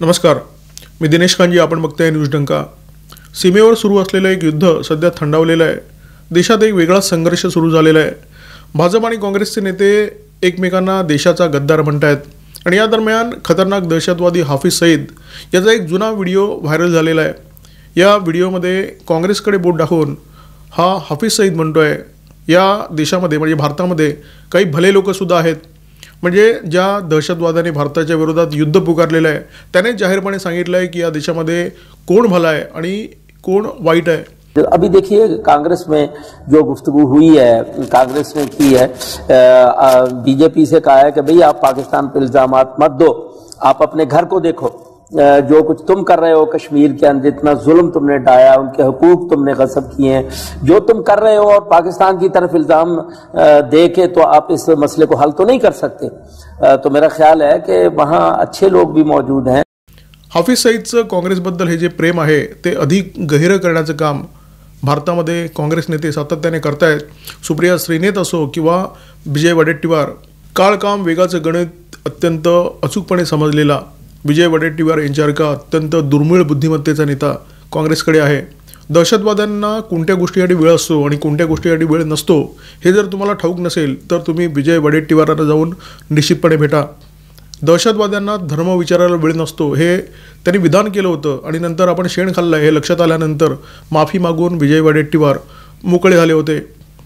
नमस्कार, मी दिनेश कांजी. आपण बघताय न्यूज डंका. सीमेवर सुरू असलेलं एक युद्ध सध्या थंडावलेलं आहे. देशात एक वेगळा संघर्ष सुरू झालेला आहे. भाजप आणि काँग्रेसचे नेते एकमेकांना देशाचा गद्दार म्हणतात आणि या दरम्यान खतरनाक दहशतवादी हाफिज सईद याचा एक जुना व्हिडिओ व्हायरल झालेला आहे. या व्हिडिओमध्ये काँग्रेसकडे बोट दाखवून हा हाफिज सईद म्हणतोय या देशामध्ये म्हणजे भारतामध्ये काही भले लोकसुद्धा आहेत. म्हणजे ज्या दहशतवादाने भारताच्या विरोधात युद्ध पुकारलेलं आहे त्याने जाहीरपणे सांगितलं आहे की या देशामध्ये कोण भला है आणि कोण वाईट है. अभी देखिए कांग्रेस में जो गुफ्तगू हुई है, कांग्रेस ने की है, बीजेपी से कहा है कि भाई आप पाकिस्तान पे इल्जामात मत दो, आप अपने घर को देखो. जो कुछ तुम कर रहे हो कश्मीर के अंदर, इतना जुल्म तुमने ढाया, उनके हुकूक तुमने गसब किए हैं, जो तुम कर रहे हो और पाकिस्तान की तरफ इल्जाम दे के तो आप इस मसले को हल तो नहीं कर सकते. तो मेरा ख्याल है कि वहाँ अच्छे लोग भी मौजूद हैं. हाफिज सईदचं काँग्रेसबद्दल हे जे प्रेम आहे ते अधिक गहिरं करण्याचं काम भारतामध्ये काँग्रेस नेते सातत्याने करतायत. सुप्रिया श्रीनेत असो किंवा विजय वडेट्टीवार, काळ काम वेगाचं गणित अत्यंत अचूकपणे समजलेला विजय वडेट्टीवार यांच्यासारखा अत्यंत दुर्मिळ बुद्धिमत्तेचा नेता काँग्रेसकडे आहे. दहशतवाद्यांना कोणत्या गोष्टीसाठी वेळ असतो आणि कोणत्या गोष्टीसाठी वेळ नसतो हे जर तुम्हाला ठाऊक नसेल तर तुम्ही विजय वडेट्टीवारांना जाऊन निश्चितपणे भेटा. दहशतवाद्यांना धर्म विचारायला वेळ नसतो हे त्यांनी विधान केलं होतं आणि नंतर आपण शेण खाल्लं हे लक्षात आल्यानंतर माफी मागून विजय वडेट्टीवार मोकळे झाले होते.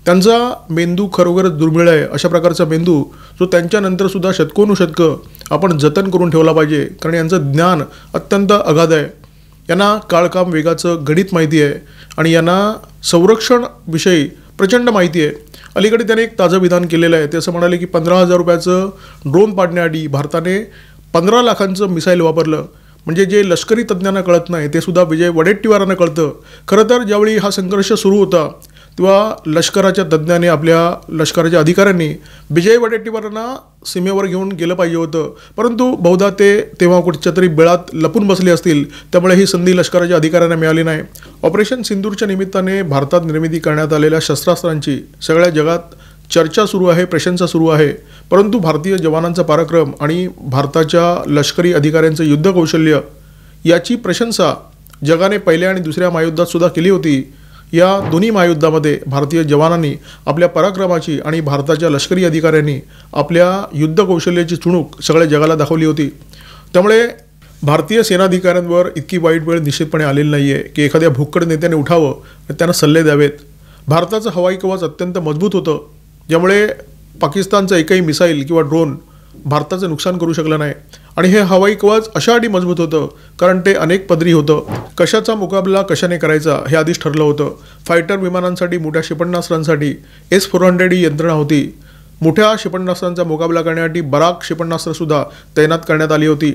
त्यांचा मेंदू खरोखरच दुर्मिळ आहे. अशा प्रकारचा मेंदू जो त्यांच्यानंतरसुद्धा शतकोनुशतकं आपण जतन करून ठेवला पाहिजे, कारण यांचं ज्ञान अत्यंत अगाध आहे. यांना काळकाम वेगाचं गणित माहिती आहे आणि यांना संरक्षणविषयी प्रचंड माहिती आहे. अलीकडे त्याने एक ताजं विधान केलेलं आहे. ते असं म्हणाले की 15,000 रुपयाचं ड्रोन पाडण्याआधी भारताने 15 लाखांचं मिसाईल वापरलं. म्हणजे जे लष्करी तज्ज्ञांना कळत नाही ते सुद्धा विजय वडेट्टीवारांना कळतं. खरं तर ज्यावेळी हा संघर्ष सुरू होता तेव्हा लष्कराच्या तज्ज्ञांनी, आपल्या लष्कराच्या अधिकाऱ्यांनी विजय वडेट्टीवारांना सीमेवर घेऊन गेलं पाहिजे होतं, परंतु बहुधा ते तेव्हा कुठच्या तरी बिळात लपून बसले असतील. त्यामुळे ही संधी लष्कराच्या अधिकाऱ्यांना मिळाली नाही. ऑपरेशन सिंदूरच्या निमित्ताने भारतात निर्मिती करण्यात आलेल्या शस्त्रास्त्रांची सगळ्या जगात चर्चा सुरू आहे, प्रशंसा सुरू आहे. परंतु भारतीय जवानांचा पराक्रम आणि भारताच्या लष्करी अधिकाऱ्यांचं युद्ध कौशल्य याची प्रशंसा जगाने पहिल्या आणि दुसऱ्या महायुद्धात सुद्धा केली होती. या दोन्ही महायुद्धामध्ये भारतीय जवानांनी आपल्या पराक्रमाची आणि भारताच्या लष्करी अधिकाऱ्यांनी आपल्या युद्ध कौशल्याची चुणूक सगळ्या जगाला दाखवली होती. त्यामुळे भारतीय सेनाधिकाऱ्यांवर इतकी वाईट वेळ निश्चितपणे आलेली नाही आहे की एखाद्या भुक्कड नेत्याने उठावं आणि त्यांना सल्ले द्यावेत. भारताचं हवाई कवच अत्यंत मजबूत होतं, ज्यामुळे पाकिस्तानचं एकही मिसाईल किंवा ड्रोन भारताचं नुकसान करू शकलं नाही. आणि हे हवाई कवच अशासाठी मजबूत होतं कारण ते अनेक पदरी होतं. कशाचा मुकाबला कशाने करायचा हे आधीच ठरलं होतं. फायटर विमानांसाठी, मोठ्या क्षेपणास्त्रांसाठी S-400 ही यंत्रणा होती. मोठ्या क्षेपणास्त्रांचा मुकाबला करण्यासाठी बराक क्षेपणास्त्रसुद्धा तैनात करण्यात आली होती.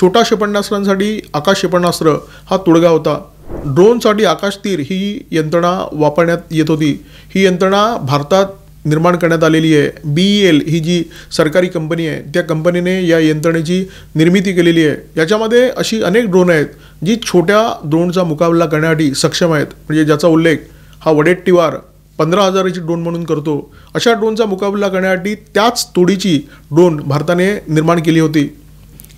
छोट्या क्षेपणास्त्रांसाठी आकाश क्षेपणास्त्र हा तोडगा होता. ड्रोनसाठी आकाशतीर ही यंत्रणा वापरण्यात येत होती. ही यंत्रणा भारतात निर्माण करण्यात आलेली आहे. BEL ही जी सरकारी कंपनी आहे त्या कंपनीने या यंत्रणेची निर्मिती केलेली आहे. याच्यामध्ये अशी अनेक ड्रोन आहेत जी छोट्या ड्रोनचा मुकाबला करण्यासाठी सक्षम आहेत. म्हणजे ज्याचा उल्लेख हा वडेट्टीवार 15,000ची ड्रोन म्हणून करतो. अशा ड्रोनचा मुकाबला करण्यासाठी त्याच तोडीची ड्रोन भारताने निर्माण केली होती.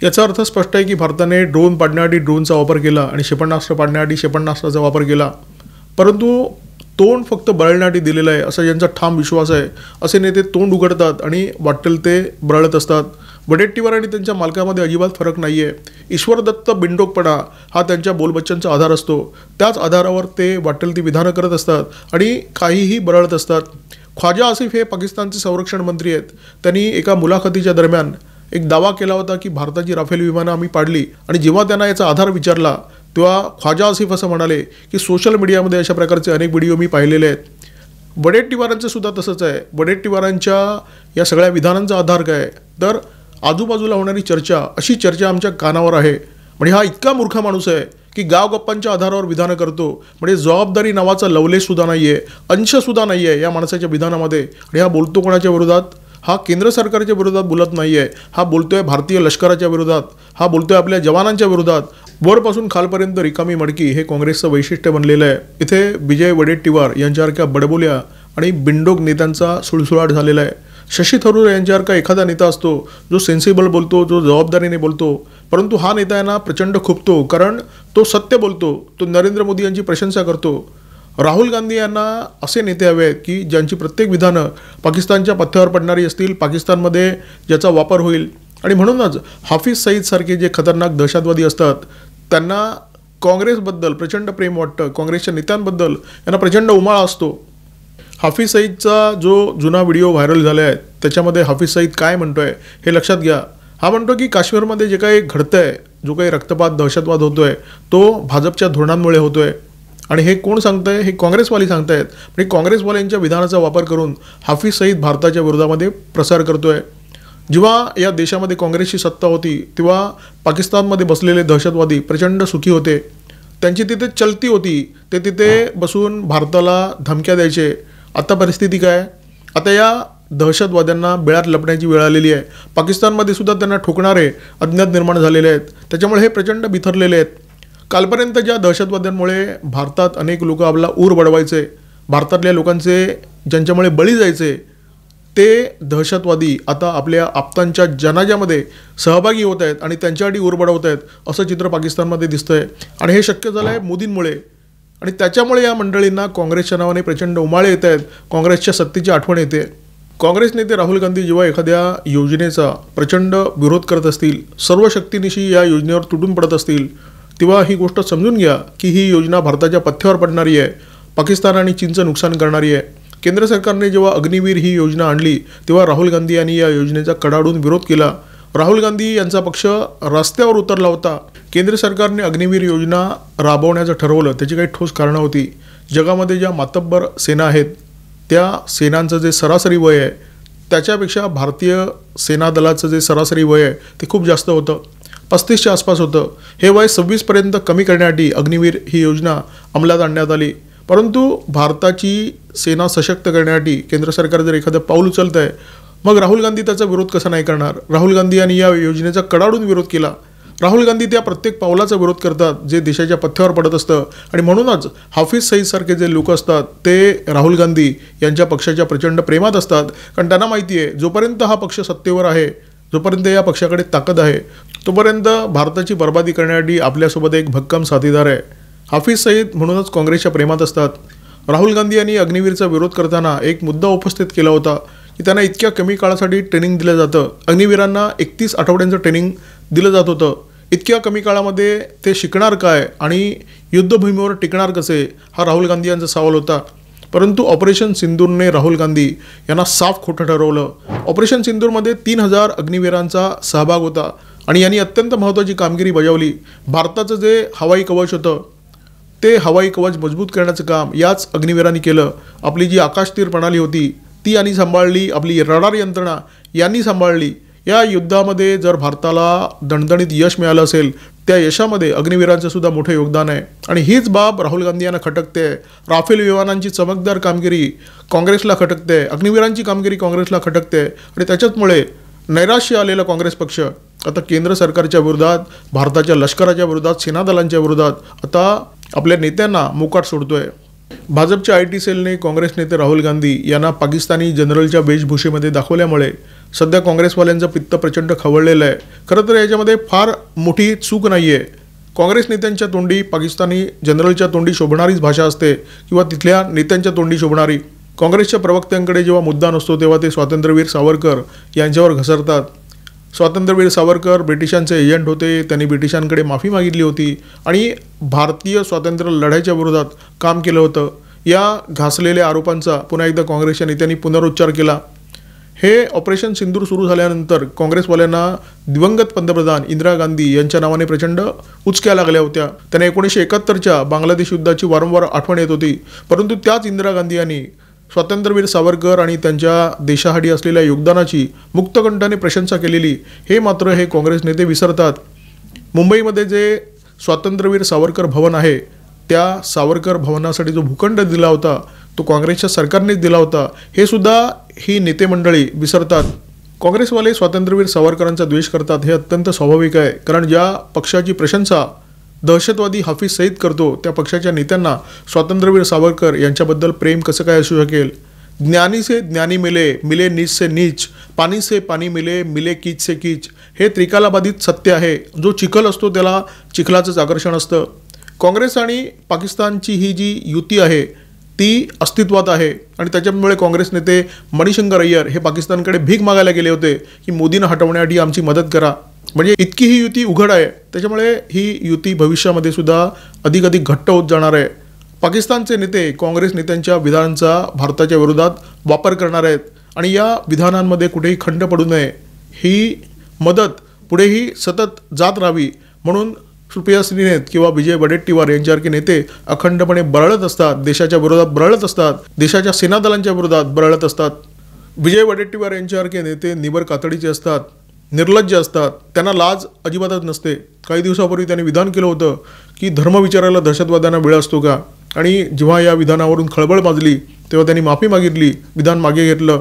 याचा अर्थ स्पष्ट आहे की भारताने ड्रोन पाडण्यासाठी ड्रोनचा वापर केला आणि क्षेपणास्त्र पाडण्यासाठी क्षेपणास्त्राचा वापर केला. परंतु तोंड फक्त बळण्यासाठी दिलेलं आहे असा ज्यांचा ठाम विश्वास आहे असे नेते तोंड उघडतात आणि वाटेल ते बळत असतात. वडेट्टीवार आणि त्यांच्या मालकामध्ये अजिबात फरक नाही आहे. ईश्वरदत्त बिंडोकपणा हा त्यांच्या बोलबच्चनचा आधार असतो. त्याच आधारावर ते वाटेल ती विधानं करत असतात आणि काहीही बरळत असतात. ख्वाजा आसिफ हे पाकिस्तानचे संरक्षण मंत्री आहेत. त्यांनी एका मुलाखतीच्या दरम्यान एक दावा केला होता की भारताची राफेल विमानं आम्ही पाडली आणि जेव्हा त्यांना याचा आधार विचारला तेव्हा ख्वाजा आसिफ असं म्हणाले की सोशल मीडियामध्ये अशा प्रकारचे अनेक व्हिडिओ मी पाहिलेले आहेत. वडेट्टीवारांचं सुद्धा तसंच आहे. वडेट्टीवारांच्या या सगळ्या विधानांचा आधार काय तर आजूबाजूला होणारी चर्चा, अशी चर्चा आमच्या कानावर आहे. म्हणजे हा इतका मूर्ख माणूस आहे की गाव गप्पांच्या आधारावर विधानं करतो. म्हणजे जबाबदारी नावाचा लवलेशसुद्धा नाही आहे, अंशसुद्धा नाही आहे या माणसाच्या विधानामध्ये. आणि हा बोलतो कोणाच्या विरोधात? हा केंद्र सरकारच्या विरोधात बोलत नाही आहे. हा बोलतोय भारतीय लष्कराच्या विरोधात. हा बोलतोय आपल्या जवानांच्या विरोधात. वरपासून खालपर्यंत रिकामी मडकी हे काँग्रेसचं वैशिष्ट्य बनलेलं आहे. इथे विजय वडेट्टीवार यांच्यासारख्या बडबोल्या आणि बिंडोक नेत्यांचा सुळसुळाट झालेला आहे. शशी थरूर यांच्यासारखा एखादा नेता असतो जो सेन्सिबल बोलतो, जो जबाबदारीने बोलतो, परंतु हा नेता यांना प्रचंड खुपतो, कारण तो सत्य बोलतो, तो नरेंद्र मोदी यांची प्रशंसा करतो. राहुल गांधी यांना असे नेते हवे आहेत की ज्यांची प्रत्येक विधानं पाकिस्तानच्या पथ्यावर पडणारी असतील, पाकिस्तानमध्ये ज्याचा वापर होईल. आणि म्हणूनच हाफिज सईदसारखे जे खतरनाक दहशतवादी असतात त्यांना काँग्रेसबद्दल प्रचंड प्रेम वाटतं, काँग्रेसच्या नेत्यांबद्दल यांना प्रचंड उमाळा असतो. हाफिज सईदचा जो जुना व्हिडिओ व्हायरल झाला आहे त्याच्यामध्ये हाफिज सईद काय म्हणतोय हे लक्षात घ्या. हा म्हणतो की काश्मीरमध्ये जे काही घडतंय, जो काही रक्तपात दहशतवाद होतोय तो भाजपच्या धोरणांमुळे होतोय. आणि हे कोण सांगतंय? हे काँग्रेसवाली सांगतायत. म्हणजे काँग्रेसवाल्यांच्या विधानाचा वापर करून हाफिज सईद भारताच्या विरोधामध्ये प्रसार करतोय. जेव्हा या देशामध्ये काँग्रेसची सत्ता होती तेव्हा पाकिस्तानमध्ये बसलेले दहशतवादी प्रचंड सुखी होते. त्यांची तिथे चलती होती, ते तिथे बसून भारताला धमक्या द्यायचे. आता परिस्थिती काय? आता या दहशतवाद्यांना बिळात लपण्याची वेळ आलेली आहे. पाकिस्तानमध्ये सुद्धा त्यांना ठोकणारे अज्ञात निर्माण झालेले आहेत. त्याच्यामुळे हे प्रचंड बिथरलेले आहेत. कालपर्यंत ज्या दहशतवाद्यांमुळे भारतात अनेक लोक आपला ऊर बडवायचे, भारतातल्या लोकांचे ज्यांच्यामुळे बळी जायचे, ते दहशतवादी आता आपल्या आप्तांच्या जनाजामध्ये सहभागी होत आहेत आणि त्यांच्यासाठी ऊर बडवत आहेत असं चित्र पाकिस्तानमध्ये दिसतंय. आणि हे शक्य झालं आहे मोदींमुळे. आणि त्याच्यामुळे या मंडळींना काँग्रेसच्या नावाने प्रचंड उमाळे येत आहेत, काँग्रेसच्या सत्तेची आठवण येते. काँग्रेस नेते राहुल गांधी जेव्हा एखाद्या योजनेचा प्रचंड विरोध करत असतील, सर्व शक्तीनिशी या योजनेवर तुटून पडत असतील, तेव्हा ही गोष्ट समजून घ्या की ही योजना भारताच्या पथ्यावर पडणारी आहे, पाकिस्तान आणि चीनचं नुकसान करणारी आहे. केंद्र सरकारने जेव्हा अग्निवीर ही योजना आणली तेव्हा राहुल गांधी यांनी या योजनेचा कडाडून विरोध केला. राहुल गांधी यांचा पक्ष रस्त्यावर उतरला होता. केंद्र सरकारने अग्निवीर योजना राबवण्याचं ठरवलं, त्याची काही ठोस कारणं होती. जगामध्ये ज्या मातब्बर सेना आहेत त्या सेनांचं जे सरासरी वय आहे त्याच्यापेक्षा भारतीय सेना दलाचं जे सरासरी वय आहे ते खूप जास्त होतं, 35च्या आसपास होतं. हे वय 26पर्यंत कमी करण्यासाठी अग्निवीर ही योजना अंमलात आणण्यात आली. परंतु भारताची सेना सशक्त करण्यासाठी केंद्र सरकार जर एखादं पाऊल उचलत आहे, मग राहुल गांधी त्याचा विरोध कसा नाही करणार? राहुल गांधी यांनी या योजनेचा कडाडून विरोध केला. राहुल गांधी त्या प्रत्येक पावलाचा विरोध करतात जे देशाच्या पथ्यावर पडत असतं. आणि म्हणूनच हाफिज सईदसारखे जे लोक असतात ते राहुल गांधी यांच्या पक्षाच्या प्रचंड प्रेमात असतात. कारण त्यांना माहिती आहे जोपर्यंत हा पक्ष सत्तेवर आहे, जोपर्यंत या पक्षाकडे ताकद आहे, तोपर्यंत भारताची बर्बादी करण्यासाठी आपल्यासोबत एक भक्कम साथीदार आहे. हाफिज सईद म्हणूनच काँग्रेसच्या प्रेमात असतात. राहुल गांधी यांनी अग्निवीरचा विरोध करताना एक मुद्दा उपस्थित केला होता की त्यांना इतक्या कमी काळासाठी ट्रेनिंग दिलं जातं. अग्निवीरांना 31 आठवड्यांचं ट्रेनिंग दिलं जात होतं. इतक्या कमी काळामध्ये ते शिकणार काय आणि युद्धभूमीवर टिकणार कसे, हा राहुल गांधी यांचा सवाल होता. परंतु ऑपरेशन सिंदूरने राहुल गांधी यांना साफ खोटं ठरवलं. ऑपरेशन सिंदूरमध्ये 3000 अग्निवीरांचा सहभाग होता आणि यांनी अत्यंत महत्त्वाची कामगिरी बजावली. भारताचं जे हवाई कवच होतं ते हवाई कवच मजबूत करण्याचं काम याच अग्निवीरांनी केलं. आपली जी आकाशतीर प्रणाली होती ती यांनी सांभाळली, आपली रडार यंत्रणा यांनी सांभाळली. या युद्धामध्ये जर भारताला दणदणीत यश मिळालं असेल, त्या यशामध्ये अग्निवीरांचं सुद्धा मोठं योगदान आहे. आणि हीच बाब राहुल गांधी यांना खटकते. राफेल विमानांची चमकदार कामगिरी काँग्रेसला खटकते, अग्निवीरांची कामगिरी काँग्रेसला खटकते. आणि त्याच्याचमुळे नैराश्य आलेला काँग्रेस पक्ष आता केंद्र सरकारच्या विरोधात, भारताच्या लष्कराच्या विरोधात, सेनादलांच्या विरोधात आता आपल्या नेत्यांना मोकाट सोडतोय. भाजपच्या IT सेलने काँग्रेस नेते राहुल गांधी यांना पाकिस्तानी जनरलच्या वेशभूषेमध्ये दाखवल्यामुळे सध्या काँग्रेसवाल्यांचं पित्त प्रचंड खवळलेलं आहे. खरं तर याच्यामध्ये फार मोठी चूक नाही आहे. काँग्रेस नेत्यांच्या तोंडी पाकिस्तानी जनरलच्या तोंडी शोभणारीच भाषा असते किंवा तिथल्या नेत्यांच्या तोंडी शोभणारी. काँग्रेसच्या प्रवक्त्यांकडे जेव्हा मुद्दा नसतो तेव्हा ते स्वातंत्र्यवीर सावरकर यांच्यावर घसरतात. स्वातंत्र्यवीर सावरकर ब्रिटिशांचे एजंट होते, त्यांनी ब्रिटिशांकडे माफी मागितली होती आणि भारतीय स्वातंत्र्य लढ्याच्या विरोधात काम केलं होतं. या घासलेल्या आरोपांचा पुन्हा एकदा काँग्रेसच्या नेत्यांनी पुनरुच्चार केला. हे ऑपरेशन सिंदूर सुरू झाल्यानंतर काँग्रेसवाल्यांना दिवंगत पंतप्रधान इंदिरा गांधी यांच्या नावाने प्रचंड उचक्या लागल्या होत्या. त्यांना 1971च्या बांगलादेश युद्धाची वारंवार आठवण येत होती. परंतु त्याच इंदिरा गांधी यांनी स्वातंत्र्यवीर सावरकर आणि त्यांच्या देशासाठी असलेल्या योगदानाची मुक्तकंठाने प्रशंसा केलेली, हे मात्र हे काँग्रेस नेते विसरतात. मुंबईमध्ये जे स्वातंत्र्यवीर सावरकर भवन आहे त्या सावरकर भवनासाठी जो भूखंड दिला होता तो काँग्रेसच्या सरकारनेच दिला होता, हे सुद्धा ही नेते मंडळी विसरतात. काँग्रेसवाले स्वातंत्र्यवीर सावरकरांचा द्वेष करतात हे अत्यंत स्वाभाविक आहे. कारण ज्या पक्षाची प्रशंसा दहशतवादी हाफिज सईद करतो त्या पक्षाच्या नेत्यांना स्वातंत्र्यवीर सावरकर यांच्याबद्दल प्रेम कसं काय असू शकेल? ज्ञानी से ज्ञानी मिले, मिले नीच से नीच, पाणी से पाणी मिले, मिले कीच से कीच, हे त्रिकालाबाधित सत्य आहे. जो चिखल असतो त्याला चिखलाचंच आकर्षण असतं. काँग्रेस आणि पाकिस्तानची ही जी युती आहे ती अस्तित्वात आहे आणि त्याच्यामुळे काँग्रेस नेते मणिशंकर अय्यर हे पाकिस्तानकडे भीक मागायला गेले होते की मोदींना हटवण्यासाठी आमची मदत करा. म्हणजे इतकी ही युती उघड आहे. त्याच्यामुळे ही युती भविष्यामध्ये सुद्धा अधिक घट्ट होत जाणार आहे. पाकिस्तानचे नेते काँग्रेस नेत्यांच्या विधानांचा भारताच्या विरोधात वापर करणार आहेत आणि या विधानांमध्ये कुठेही खंड पडू नये ही मदत पुढेही सतत जात राहावी म्हणून सुप्रिया श्रीनेत किंवा विजय वडेट्टीवार यांच्यासारखे नेते अखंडपणे बरळत असतात, देशाच्या विरोधात बरळत असतात, देशाच्या सेनादलांच्या विरोधात बरळत असतात. विजय वडेट्टीवार यांच्यासारखे नेते निबर कातडीचे असतात, निर्लज्ज असतात, त्यांना लाज अजिबातच नसते. काही दिवसापूर्वी त्यांनी विधान केलं होतं की धर्म विचारायला दहशतवाद्यांना वेळ असतो का, आणि जेव्हा या विधानावरून खळबळ माजली तेव्हा त्यांनी माफी मागितली, विधान मागे घेतलं.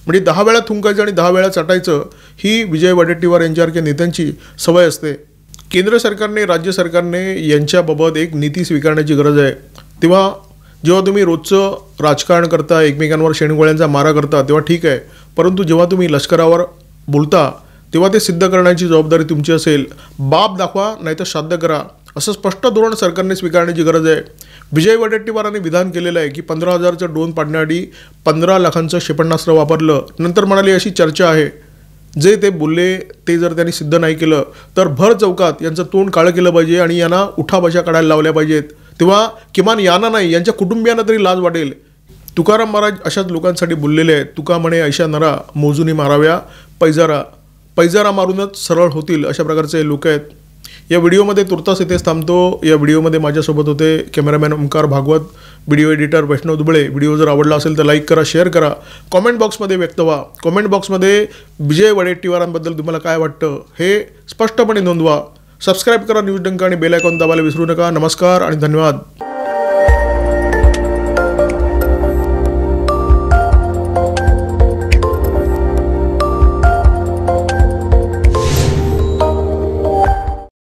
म्हणजे 10 वेळा थुंकायचं आणि 10 वेळा चाटायचं ही विजय वडेट्टीवार यांच्यासारख्या नेत्यांची सवय असते. केंद्र सरकारने, राज्य सरकारने यांच्याबाबत एक नीती स्वीकारण्याची गरज आहे. जेव्हा तुम्ही रोजचं राजकारण करता, एकमेकांवर शेणगोळ्यांचा मारा करता तेव्हा ठीक आहे, परंतु जेव्हा तुम्ही लष्करावर बोलता तेव्हा ते सिद्ध करण्याची जबाबदारी तुमची असेल. बाप दाखवा नाहीतर श्राद्ध करा असं स्पष्ट धोरण सरकारने स्वीकारण्याची गरज आहे. विजय वडेट्टीवारांनी विधान केलेलं आहे की 15,000चं ड्रोन पाडण्यासाठी 15 लाखांचं क्षेपणास्त्र वापरलं. नंतर म्हणाले अशी चर्चा आहे. जे ते बोलले ते जर त्यांनी सिद्ध नाही केलं तर भर चौकात यांचं तोंड काळं केलं पाहिजे आणि यांना उठाबशा काढायला लावल्या पाहिजेत. तेव्हा किमान यांना नाही, यांच्या कुटुंबियांना तरी लाज वाटेल. तुकाराम महाराज अशाच लोकांसाठी बोललेले आहेत. तुका म्हणे ऐशा नरा मोजूनी माराव्या पैजारा मारूनच सरळ होतील, अशा प्रकारचे लोक आहेत. या व्हिडिओमध्ये तुर्तास इथेच थांबतो. या व्हिडिओमध्ये माझ्यासोबत होते cameraman Omkar Bhagwat, video editor Vaishnav Dubale. Video जर आवडला असेल तर लाईक करा, शेअर करा, कॉमेंट बॉक्समध्ये व्यक्त व्हा. कॉमेंट बॉक्समध्ये विजय वडेट्टीवारांबद्दल तुम्हाला काय वाटतं हे स्पष्टपणे नोंदवा. सबस्क्राईब करा न्यूज डंका आणि बेल आयकॉन दाबायला विसरू नका. नमस्कार आणि धन्यवाद.